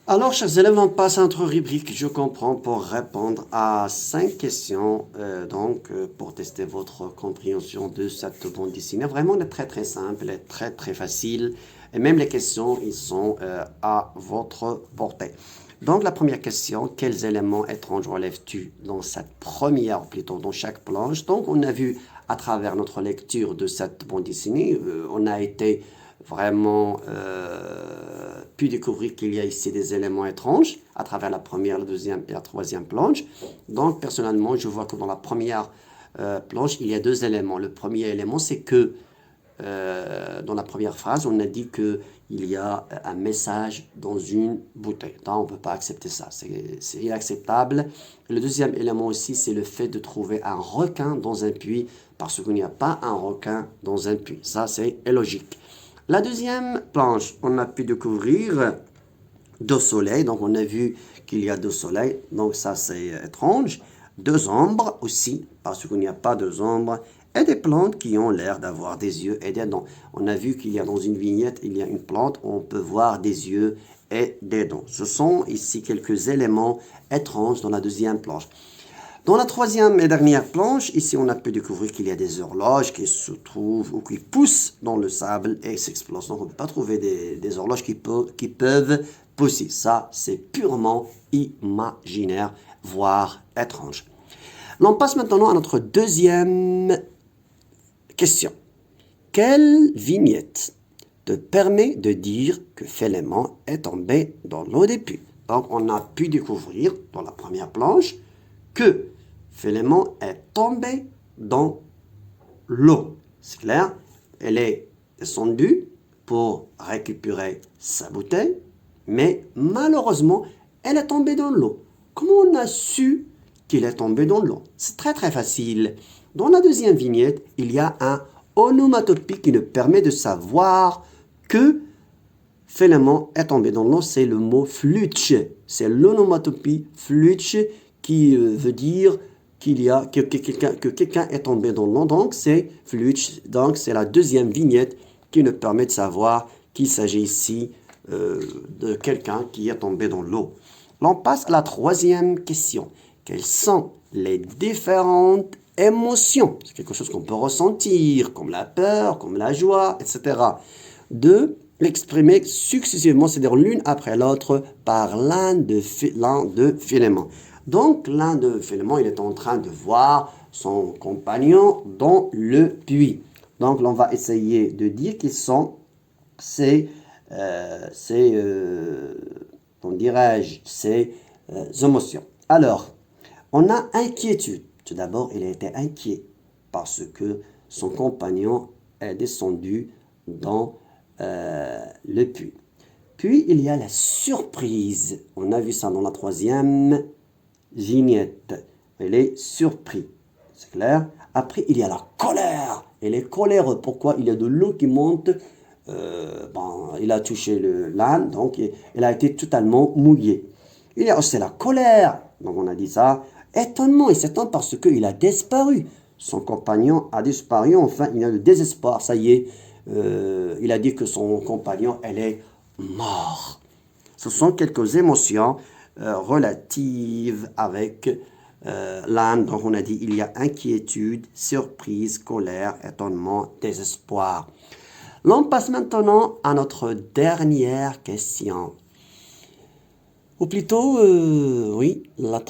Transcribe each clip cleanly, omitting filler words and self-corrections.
Alors, chers élèves, on passe à notre rubrique Je comprends pour répondre à 5 questions, pour tester votre compréhension de cette bande dessinée. Vraiment, elle est très très simple, elle est très très facile. Et même les questions, ils sont à votre portée. Donc, la première question, quels éléments étranges relèves-tu dans cette première, plutôt dans chaque planche? Donc, on a vu à travers notre lecture de cette bande dessinée, on a été vraiment pu découvrir qu'il y a ici des éléments étranges à travers la première, la deuxième et la troisième planche. Donc, personnellement, je vois que dans la première planche, il y a 2 éléments. Le premier élément, c'est que dans la première phrase, on a dit qu'il y a un message dans une bouteille. Donc, on ne peut pas accepter ça. C'est inacceptable. Et le deuxième élément aussi, c'est le fait de trouver un requin dans un puits parce qu'il n'y a pas un requin dans un puits. Ça, c'est illogique. La deuxième planche, on a pu découvrir 2 soleils. Donc, on a vu qu'il y a 2 soleils. Donc, ça, c'est étrange. 2 ombres aussi, parce qu'il n'y a pas de ombres. Et des plantes qui ont l'air d'avoir des yeux et des dents. On a vu qu'il y a dans une vignette, il y a une plante où on peut voir des yeux et des dents. Ce sont ici quelques éléments étranges dans la deuxième planche. Dans la troisième et dernière planche, ici on a pu découvrir qu'il y a des horloges qui se trouvent ou qui poussent dans le sable et s'explosent. Donc on ne peut pas trouver des horloges qui peuvent pousser. Ça, c'est purement imaginaire, voire étrange. L'on passe maintenant à notre deuxième question. Quelle vignette te permet de dire que Philémon est tombé dans l'eau des puits? Donc on a pu découvrir dans la première planche que Philémon est tombé dans l'eau. C'est clair? Elle est descendue pour récupérer sa bouteille, mais malheureusement, elle est tombée dans l'eau. Comment on a su qu'il est tombé dans l'eau? C'est très très facile. Dans la deuxième vignette, il y a un onomatopée qui nous permet de savoir que Philémon est tombé dans l'eau. C'est le mot flutsch. C'est l'onomatopée flutsch qui veut dire que quelqu'un est tombé dans l'eau. Donc, c'est flutsch. Donc, c'est la deuxième vignette qui nous permet de savoir qu'il s'agit ici de quelqu'un qui est tombé dans l'eau. L'on passe à la troisième question. Quelles sont les différentes émotions? C'est quelque chose qu'on peut ressentir, comme la peur, comme la joie, etc. De l'exprimer successivement, c'est-à-dire l'une après l'autre, par l'un de Philémon. Donc, l'un de Philémon, il est en train de voir son compagnon dans le puits. Donc, l'on va essayer de dire qu'ils sont ces émotions. Alors, on a inquiétude. Tout d'abord, il a été inquiet parce que son compagnon est descendu dans le puits. Puis, il y a la surprise. On a vu ça dans la troisième vignette. Il est surpris. C'est clair? Après, il y a la colère. Il est coléreux. Pourquoi? Il y a de l'eau qui monte. Il a touché l'âne, donc il a été totalement mouillé. Il y a aussi la colère. Donc, on a dit ça. Étonnement, il s'étonne parce qu'il a disparu. Son compagnon a disparu. Enfin, il a le désespoir. Ça y est, il a dit que son compagnon, elle est mort. Ce sont quelques émotions relatives avec l'âne. Donc, on a dit il y a inquiétude, surprise, colère, étonnement, désespoir. L'on passe maintenant à notre dernière question. Ou plutôt, la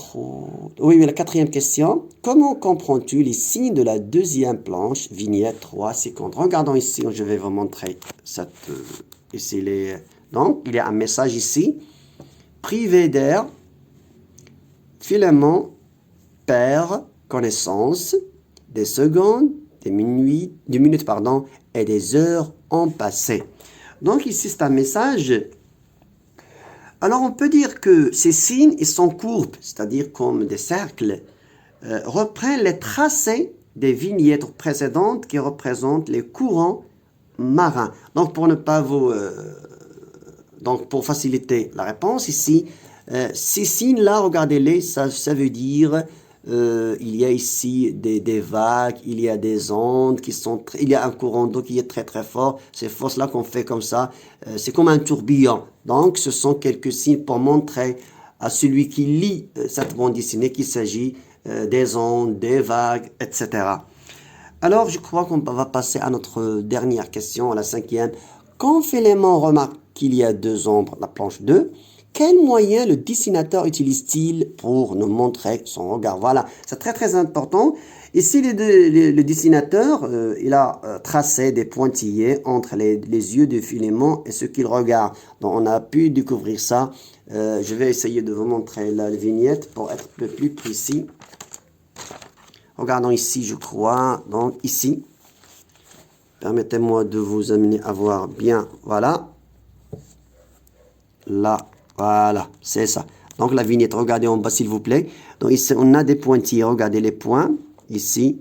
quatrième question. Comment comprends-tu les signes de la deuxième planche, vignette 3,50? Regardons ici, je vais vous montrer donc, il y a un message ici. Privé d'air, Philémon perd connaissance des secondes, des minutes, et des heures ont passé. Donc ici, c'est un message. Alors, on peut dire que ces signes, ils sont courbes, c'est-à-dire comme des cercles, reprennent les tracés des vignettes précédentes qui représentent les courants marins. Donc, pour ne pas pour faciliter la réponse ici, ces signes-là, regardez-les, ça veut dire il y a ici des vagues, il y a des ondes qui sont, il y a un courant d'eau qui est très très fort. Ces forces-là qu'on fait comme ça, c'est comme un tourbillon. Donc, ce sont quelques signes pour montrer à celui qui lit cette bande dessinée qu'il s'agit des ondes, des vagues, etc. Alors, je crois qu'on va passer à notre dernière question, à la cinquième. Quand Philémon remarque qu'il y a deux ombres, la planche 2, quel moyen le dessinateur utilise-t-il pour nous montrer son regard? Voilà, c'est très très important. Ici, le dessinateur, il a tracé des pointillés entre les yeux de Philémon et ce qu'il regarde. Donc, on a pu découvrir ça. Je vais essayer de vous montrer la vignette pour être le plus précis. Regardons ici, je crois. Donc, ici, permettez-moi de vous amener à voir bien. Voilà. Là, voilà, c'est ça. Donc, la vignette, regardez en bas, s'il vous plaît. Donc, ici, on a des pointillés. Regardez les points. Ici,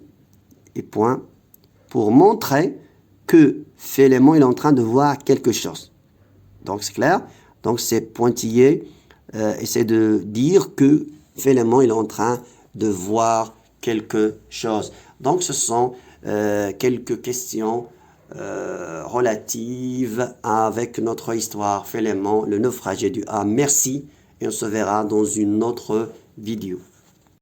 les points. Pour montrer que Philémon, il est en train de voir quelque chose. Donc, c'est clair. Donc, ces pointillés essaient de dire que Philémon, il est en train de voir quelque chose. Donc, ce sont quelques questions relatives avec notre histoire, Philémon, le naufragé du A. Merci et on se verra dans une autre vidéo.